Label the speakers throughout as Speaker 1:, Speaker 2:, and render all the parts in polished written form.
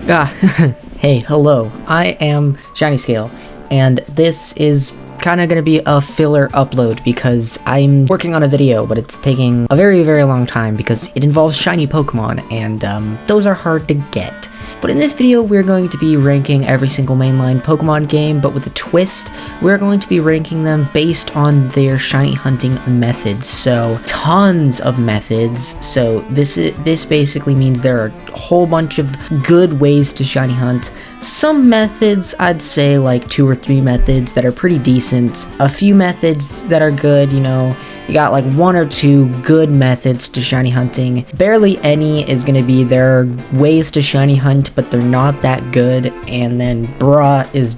Speaker 1: Hey, hello, I am ShinyScale, and this is kind of going to be a filler upload because I'm working on a video, but it's taking a very, very long time because it involves shiny Pokemon, and those are hard to get. But in this video, we're going to be ranking every single mainline Pokemon game, but with a twist. We're going to be ranking them based on their shiny hunting methods. So, tons of methods. So, this basically means there are a whole bunch of good ways to shiny hunt. Some methods, I'd say like 2 or 3 methods that are pretty decent. A few methods that are good, you know. You got like 1 or 2 good methods to shiny hunting. Barely any is going to be there are ways to shiny hunt, but they're not that good. And then bruh is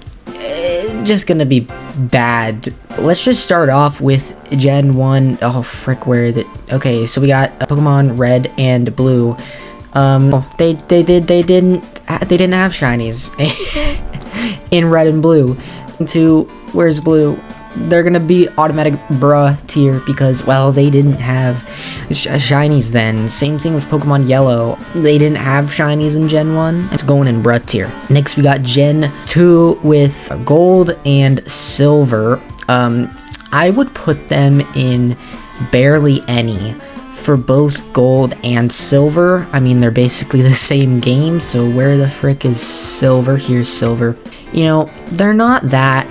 Speaker 1: just going to be bad. Let's just start off with Gen 1. Oh frick, where is it? Okay, so we got Pokemon Red and Blue. They didn't have shinies in Red and Blue. Where's Blue? They're gonna be automatic bruh tier because, well, they didn't have shinies then. Same thing with Pokemon Yellow. They didn't have shinies in Gen 1. It's going in bruh tier. Next, we got Gen 2 with Gold and Silver. I would put them in barely any for both Gold and Silver. I mean, they're basically the same game, so where the frick is Silver? Here's Silver. You know, they're not that...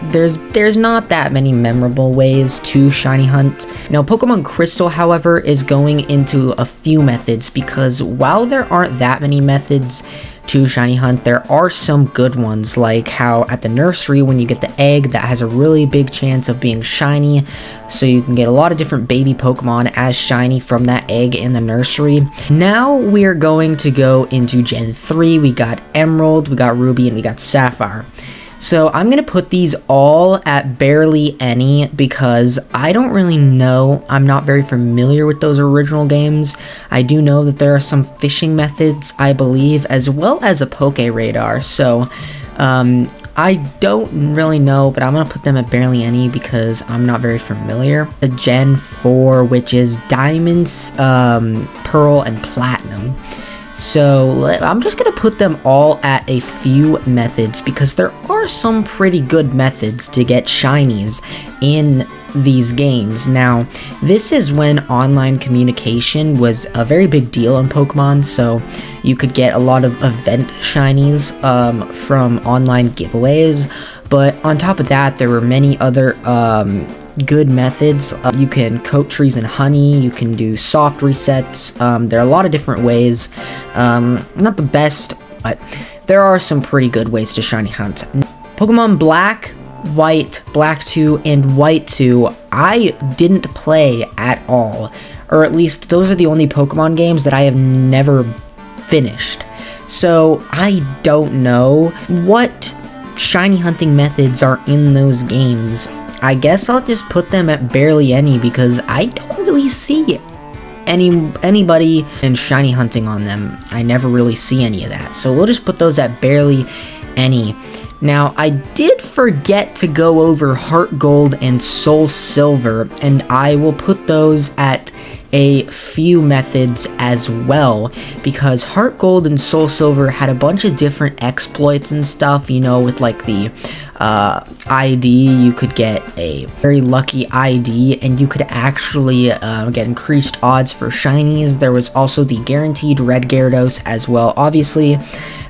Speaker 1: There's not that many memorable ways to shiny hunt. Now, Pokemon Crystal, however, is going into a few methods because while there aren't that many methods to shiny hunt, there are some good ones, like how at the nursery when you get the egg, that has a really big chance of being shiny, so you can get a lot of different baby Pokemon as shiny from that egg in the nursery. Now we're going to go into Gen 3. We got Emerald, we got Ruby, and we got Sapphire. So I'm going to put these all at barely any because I don't really know. I'm not very familiar with those original games. I do know that there are some fishing methods, I believe, as well as a Poke Radar. So I don't really know, but I'm going to put them at barely any because I'm not very familiar. The Gen 4, which is Diamonds, Pearl, and Platinum. So I'm just going to put them all at a few methods because there are some pretty good methods to get shinies in these games. Now, this is when online communication was a very big deal in Pokemon, so you could get a lot of event shinies from online giveaways. But on top of that, there were many other good methods. You can coat trees in honey, you can do soft resets. There are a lot of different ways. Not the best, but there are some pretty good ways to shiny hunt. Pokemon Black, White, Black 2, and White 2, I didn't play at all. Or at least those are the only Pokemon games that I have never finished. So I don't know what shiny hunting methods are in those games. I guess I'll just put them at barely any because I don't really see anybody in shiny hunting on them. I never really see any of that. So we'll just put those at barely any. Now, I did forget to go over Heart Gold and Soul Silver, and I will put those at a few methods as well, because Heart Gold and Soul Silver had a bunch of different exploits and stuff, you know, with like the ID, you could get a very lucky ID, and you could actually get increased odds for shinies. There was also the guaranteed red Gyarados as well. Obviously,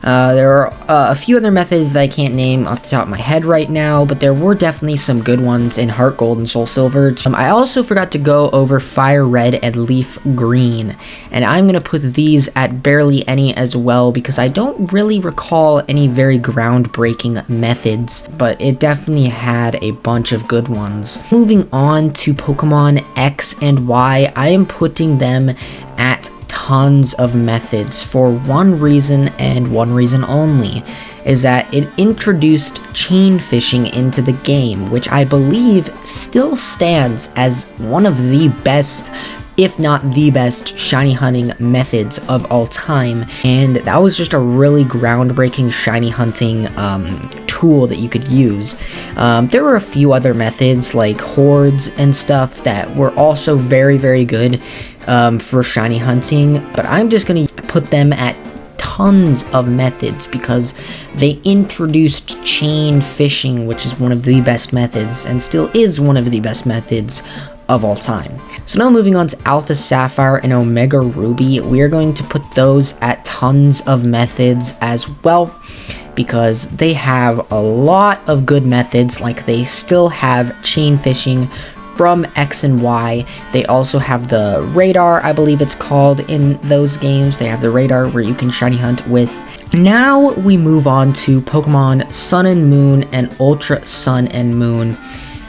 Speaker 1: there are a few other methods that I can't name off the top of my head right now, but there were definitely some good ones in Heart Gold and Soul Silver. I also forgot to go over Fire Red and Leaf Green, and I'm going to put these at barely any as well because I don't really recall any very groundbreaking methods, but it definitely had a bunch of good ones. Moving on to Pokemon X and Y, I am putting them at tons of methods for one reason and one reason only, is that it introduced chain fishing into the game, which I believe still stands as one of the best, if not the best, shiny hunting methods of all time, and that was just a really groundbreaking shiny hunting tool that you could use. There were a few other methods like hordes and stuff that were also very, very good for shiny hunting, but I'm just going to put them at tons of methods because they introduced chain fishing, which is one of the best methods and still is one of the best methods of all time. So now moving on to Alpha Sapphire and Omega Ruby, we are going to put those at tons of methods as well, because they have a lot of good methods. Like, they still have chain fishing from X and Y. They also have the radar, I believe it's called, in those games. They have the radar where you can shiny hunt with. Now we move on to Pokemon Sun and Moon and Ultra Sun and Moon.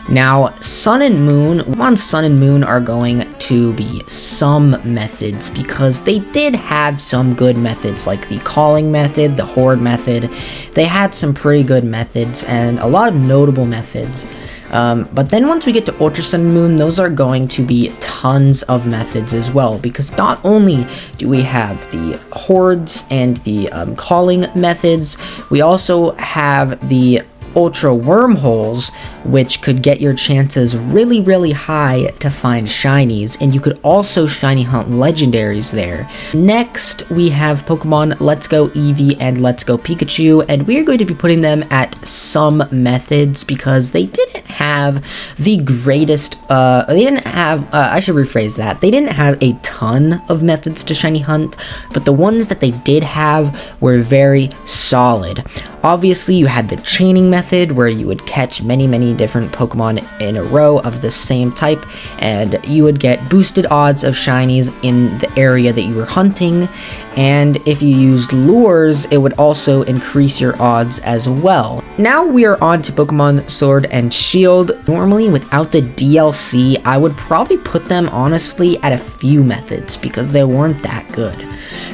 Speaker 1: Now, Sun and Moon, Pokemon Sun and Moon are going to be some methods because they did have some good methods, like the calling method, the horde method. They had some pretty good methods and a lot of notable methods. But then once we get to Ultra Sun and Moon, those are going to be tons of methods as well, because not only do we have the hordes and the calling methods, we also have the Ultra Wormholes, which could get your chances really, really high to find shinies, and you could also shiny hunt legendaries there. Next, we have Pokemon Let's Go Eevee and Let's Go Pikachu, and we are going to be putting them at some methods because they didn't have the greatest, I should rephrase that. They didn't have a ton of methods to shiny hunt, but the ones that they did have were very solid. Obviously, you had the chaining method where you would catch many different Pokemon in a row of the same type, and you would get boosted odds of shinies in the area that you were hunting. And if you used lures, it would also increase your odds as well. Now we are on to Pokemon Sword and Shield. Normally, without the DLC, I would probably put them, honestly, at a few methods because they weren't that good.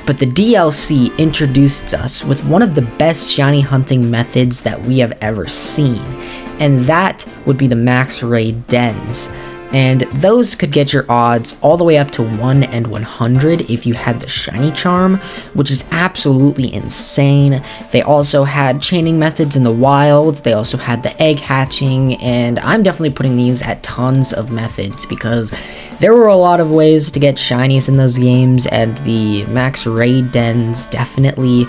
Speaker 1: But the DLC introduced us with one of the best shiny hunting methods that we have ever seen, and that would be the max raid dens. And those could get your odds all the way up to 1 in 100 if you had the shiny charm, which is absolutely insane. They also had chaining methods in the wild, they also had the egg hatching, and I'm definitely putting these at tons of methods because there were a lot of ways to get shinies in those games, and the max raid dens definitely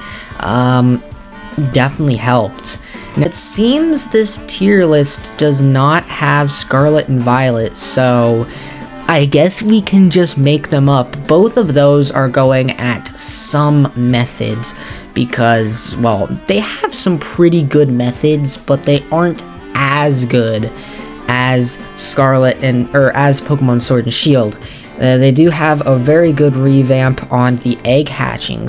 Speaker 1: helped. And it seems this tier list does not have Scarlet and Violet, so I guess we can just make them up. Both of those are going at some methods because, well, they have some pretty good methods, but they aren't as good as Scarlet or as Pokemon Sword and Shield. They do have a very good revamp on the egg hatching,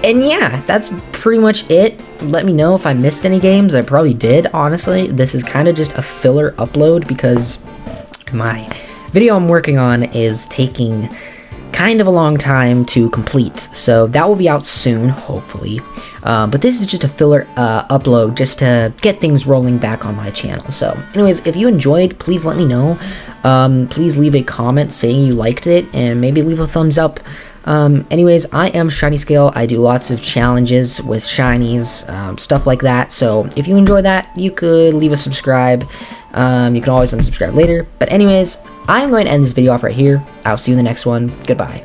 Speaker 1: and yeah, that's pretty much it. Let me know if I missed any games. I probably did, honestly. This is kind of just a filler upload because my video I'm working on is taking kind of a long time to complete, so that will be out soon, hopefully. But this is just a filler upload just to get things rolling back on my channel. So anyways, if you enjoyed, please let me know. Please leave a comment saying you liked it, and maybe leave a thumbs up. Anyways, I am ShinyScale. I do lots of challenges with shinies, stuff like that. So if you enjoy that, you could leave a subscribe. You can always unsubscribe later. But anyways, I'm going to end this video off right here. I'll see you in the next one. Goodbye.